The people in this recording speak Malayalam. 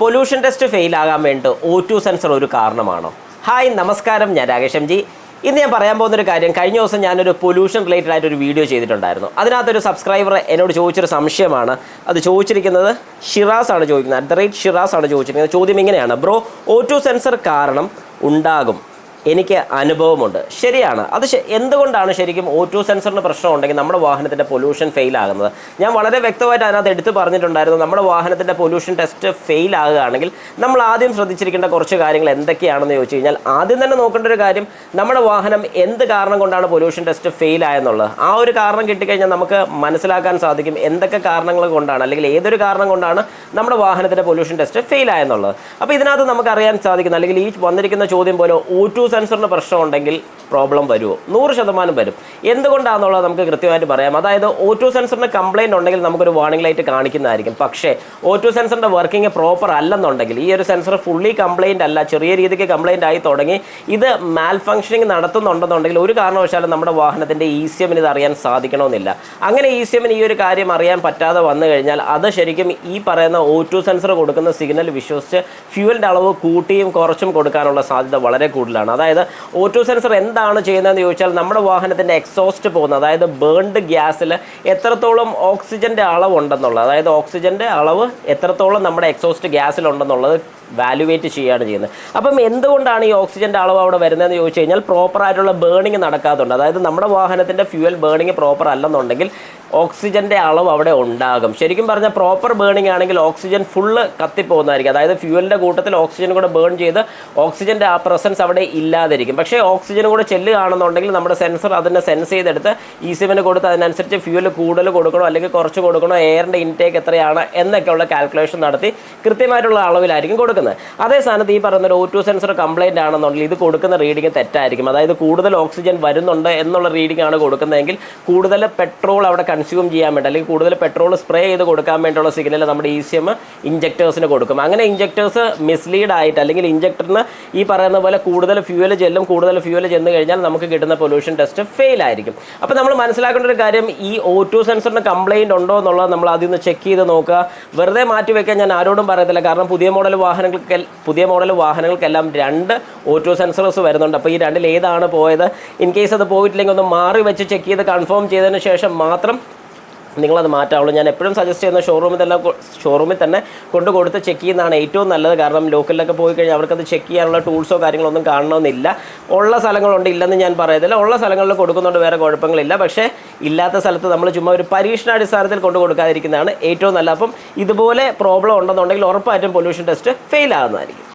പൊല്യൂഷൻ ടെസ്റ്റ് ഫെയിൽ ആകാൻ വേണ്ടി O2 സെൻസർ ഒരു കാരണമാണോ? ഹായ് നമസ്കാരം, ഞാൻ രാകേഷ് എം ജി. ഇന്ന് ഞാൻ പറയാൻ പോകുന്നൊരു കാര്യം, കഴിഞ്ഞ ദിവസം ഞാനൊരു പൊല്യൂഷൻ റിലേറ്റഡ് ആയിട്ടൊരു വീഡിയോ ചെയ്തിട്ടുണ്ടായിരുന്നു. അതിനകത്തൊരു സബ്സ്ക്രൈബർ എന്നോട് ചോദിച്ചൊരു സംശയമാണ്. അത് ചോദിച്ചിരിക്കുന്നത് ഷിറാസ് ആണ് ചോദിക്കുന്നത്, @ഷിറാസ് ആണ് ചോദിച്ചിരിക്കുന്നത്. ചോദ്യം ഇങ്ങനെയാണ്: ബ്രോ, O2 സെൻസർ കാരണം ഉണ്ടാകും, എനിക്ക് അനുഭവമുണ്ട്. ശരിയാണ്. അത് എന്തുകൊണ്ടാണ് ശരിക്കും O2 സെൻസറിന് പ്രശ്നം ഉണ്ടെങ്കിൽ നമ്മുടെ വാഹനത്തിൻ്റെ പൊല്യൂഷൻ ഫെയിൽ ആകുന്നത്? ഞാൻ വളരെ വ്യക്തമായിട്ട് അതിനകത്ത് എടുത്ത് പറഞ്ഞിട്ടുണ്ടായിരുന്നു. നമ്മുടെ വാഹനത്തിൻ്റെ പൊല്യൂഷൻ ടെസ്റ്റ് ഫെയിൽ ആകുകയാണെങ്കിൽ നമ്മൾ ആദ്യം ശ്രദ്ധിച്ചിരിക്കേണ്ട കുറച്ച് കാര്യങ്ങൾ എന്തൊക്കെയാണെന്ന് ചോദിച്ചു കഴിഞ്ഞാൽ, ആദ്യം തന്നെ നോക്കേണ്ട ഒരു കാര്യം, നമ്മുടെ വാഹനം എന്ത് കാരണം കൊണ്ടാണ് പൊല്യൂഷൻ ടെസ്റ്റ് ഫെയിൽ ആയെന്നുള്ളത്. ആ ഒരു കാരണം കിട്ടിക്കഴിഞ്ഞാൽ നമുക്ക് മനസ്സിലാക്കാൻ സാധിക്കും എന്തൊക്കെ കാരണങ്ങൾ കൊണ്ടാണ്, അല്ലെങ്കിൽ ഏതൊരു കാരണം കൊണ്ടാണ് നമ്മുടെ വാഹനത്തിൻ്റെ പൊല്യൂഷൻ ടെസ്റ്റ് ഫെയിൽ ആയെന്നുള്ളത്. അപ്പോൾ ഇതിനകത്ത് നമുക്ക് അറിയാൻ സാധിക്കുന്ന, അല്ലെങ്കിൽ ഈ വന്നിരിക്കുന്ന ചോദ്യം പോലെ O2 സെൻസറിന് പ്രശ്നം ഉണ്ടെങ്കിൽ പ്രോബ്ലം വരുമോ? 100% വരും. എന്തുകൊണ്ടാണെന്നുള്ളത് നമുക്ക് കൃത്യമായിട്ട് പറയാം. അതായത് O2 സെൻസറിന് കംപ്ലയിൻറ്റ് ഉണ്ടെങ്കിൽ നമുക്കൊരു വാർണിംഗ് ലൈറ്റ് കാണിക്കുന്നതായിരിക്കും. പക്ഷേ O2 സെൻസറിൻ്റെ വർക്കിംഗ് പ്രോപ്പർ അല്ലെന്നുണ്ടെങ്കിൽ, ഈ ഒരു സെൻസർ ഫുള്ളി കംപ്ലയിൻ്റ് അല്ല, ചെറിയ രീതിക്ക് കംപ്ലയിൻ്റ് ആയി തുടങ്ങി ഇത് മാൽ ഫംഗ്ഷനിങ് നടത്തുന്നുണ്ടെന്നുണ്ടെങ്കിൽ ഒരു കാരണവശാലും നമ്മുടെ വാഹനത്തിൻ്റെ ECMന് ഇത് അറിയാൻ സാധിക്കണമെന്നില്ല. അങ്ങനെ ECMന് ഈ ഒരു കാര്യം അറിയാൻ പറ്റാതെ വന്നു കഴിഞ്ഞാൽ അത് ശരിക്കും ഈ പറയുന്ന O2 സെൻസർ കൊടുക്കുന്ന സിഗ്നൽ വിശ്വസിച്ച് ഫ്യൂവലിൻ്റെ അളവ് കൂട്ടിയും കുറച്ചും കൊടുക്കാനുള്ള സാധ്യത വളരെ കൂടുതലാണ്. അതായത് O2 സെൻസർ എന്താണ് ചെയ്യുന്നതെന്ന് ചോദിച്ചാൽ, നമ്മുടെ വാഹനത്തിൻ്റെ എക്സോസ്റ്റ് പോകുന്ന, അതായത് ബേൺഡ് ഗ്യാസിൽ എത്രത്തോളം ഓക്സിജൻ്റെ അളവ് ഉണ്ടെന്നുള്ളത്, അതായത് ഓക്സിജൻ്റെ അളവ് എത്രത്തോളം നമ്മുടെ എക്സോസ്റ്റ് ഗ്യാസിലുണ്ടെന്നുള്ളത് വാലുവേറ്റ് ചെയ്യുകയാണ് ചെയ്യുന്നത്. അപ്പം എന്തുകൊണ്ടാണ് ഈ ഓക്സിജൻ്റെ അളവ് അവിടെ വരുന്നതെന്ന് ചോദിച്ചു കഴിഞ്ഞാൽ, പ്രോപ്പറായിട്ടുള്ള ബേണിങ് നടക്കാത്തതുണ്ട്. അതായത് നമ്മുടെ വാഹനത്തിൻ്റെ ഫ്യൂവൽ ബേണിങ് പ്രോപ്പർ അല്ലെന്നുണ്ടെങ്കിൽ ഓക്സിജൻ്റെ അളവ് അവിടെ ഉണ്ടാകും. ശരിക്കും പറഞ്ഞാൽ പ്രോപ്പർ ബേണിംഗ് ആണെങ്കിൽ ഓക്സിജൻ ഫുള്ള് കത്തിപ്പോകുന്നതായിരിക്കും. അതായത് ഫ്യൂവലിൻ്റെ കൂട്ടത്തിൽ ഓക്സിജൻ കൂടെ ബേൺ ചെയ്ത് ഓക്സിജൻ്റെ ആ പ്രസൻസ് അവിടെ ഇല്ലാതിരിക്കും. പക്ഷേ ഓക്സിജൻ കൂടെ ചെല്ലുകയാണെന്നുണ്ടെങ്കിൽ നമ്മുടെ സെൻസർ അതിനെ സെൻസ് ചെയ്തെടുത്ത് ECMന് കൊടുത്ത് അതിനനുസരിച്ച് ഫ്യൂവൽ കൂടുതൽ കൊടുക്കണോ അല്ലെങ്കിൽ കുറച്ച് കൊടുക്കണോ, എയറിൻ്റെ ഇൻടേക്ക് എത്രയാണ് എന്നൊക്കെയുള്ള കാൽക്കുലേഷൻ നടത്തി കൃത്യമായിട്ടുള്ള അളവിലായിരിക്കും കൊടുക്കുന്നത്. അതേ സ്ഥാനത്ത് ഈ പറയുന്ന O2 സെൻസർ കംപ്ലയിൻ്റ് ആണെന്നുണ്ടെങ്കിൽ ഇത് കൊടുക്കുന്ന റീഡിങ് തെറ്റായിരിക്കും. അതായത് കൂടുതൽ ഓക്സിജൻ വരുന്നുണ്ട് എന്നുള്ള റീഡിംഗ് ആണ് കൊടുക്കുന്നതെങ്കിൽ കൂടുതൽ പെട്രോൾ അവിടെ കൺസ്യൂം ചെയ്യാൻ വേണ്ടി, അല്ലെങ്കിൽ കൂടുതൽ പെട്രോൾ സ്പ്രേ ചെയ്ത് കൊടുക്കാൻ വേണ്ടിയുള്ള സിഗ്നൽ നമ്മുടെ ECM ഇഞ്ചക്ടേഴ്സിന് കൊടുക്കും. അങ്ങനെ ഇഞ്ചക്ടേഴ്സ് മിസ്ലീഡ് ആയിട്ട്, അല്ലെങ്കിൽ ഇഞ്ചക്ടറിന് ഈ പറയുന്ന പോലെ കൂടുതൽ ഫ്യൂവൽ ചെന്ന് കഴിഞ്ഞാൽ നമുക്ക് കിട്ടുന്ന പൊല്യൂഷൻ ടെസ്റ്റ് ഫെയിൽ ആയിരിക്കും. അപ്പോൾ നമ്മൾ മനസ്സിലാക്കേണ്ട ഒരു കാര്യം, ഈ O2 സെൻസറിന് കംപ്ലയിൻ്റ് ഉണ്ടോ എന്നുള്ളത് നമ്മൾ ആദ്യം ഒന്ന് ചെക്ക് ചെയ്ത് നോക്കുക. വെറുതെ മാറ്റി വെക്കാൻ ഞാൻ ആരോടും പറയത്തില്ല. കാരണം പുതിയ മോഡൽ വാഹനങ്ങൾക്കെല്ലാം 2 O2 സെൻസേഴ്സ് വരുന്നുണ്ട്. അപ്പോൾ ഈ രണ്ടിൽ ഏതാണ് പോയത്, ഇൻ കേസ് അത് പോയിട്ടില്ലെങ്കിൽ ഒന്ന് മാറി വെച്ച് ചെക്ക് ചെയ്ത് കൺഫേം ചെയ്തതിന് ശേഷം മാത്രം നിങ്ങളത് മാറ്റാവുള്ളൂ. ഞാൻ എപ്പോഴും സജസ്റ്റ് ചെയ്യുന്ന ഷോറൂമിൽ തന്നെ കൊണ്ട് കൊടുത്ത് ചെക്ക് ചെയ്യുന്നതാണ് ഏറ്റവും നല്ലത്. കാരണം ലോക്കലിലൊക്കെ പോയി കഴിഞ്ഞാൽ അവർക്കത് ചെക്ക് ചെയ്യാനുള്ള ടൂൾസോ കാര്യങ്ങളൊന്നും കാണണമെന്നില്ല. ഉള്ള സ്ഥലങ്ങളുണ്ട്, ഇല്ലെന്ന് ഞാൻ പറയത്തില്ല. ഉള്ള സ്ഥലങ്ങളിൽ കൊടുക്കുന്നുണ്ട്, വേറെ കുഴപ്പങ്ങളില്ല. പക്ഷേ ഇല്ലാത്ത സ്ഥലത്ത് നമ്മൾ ചുമ്മാ ഒരു പരീക്ഷണാടിസ്ഥാനത്തിൽ കൊണ്ട് കൊടുക്കാതിരിക്കുന്നതാണ് ഏറ്റവും നല്ലത്. അപ്പം ഇതുപോലെ പ്രോബ്ലം ഉണ്ടെന്നുണ്ടെങ്കിൽ ഉറപ്പായിട്ടും പൊല്യൂഷൻ ടെസ്റ്റ് ഫെയിൽ ആകുന്നതായിരിക്കും.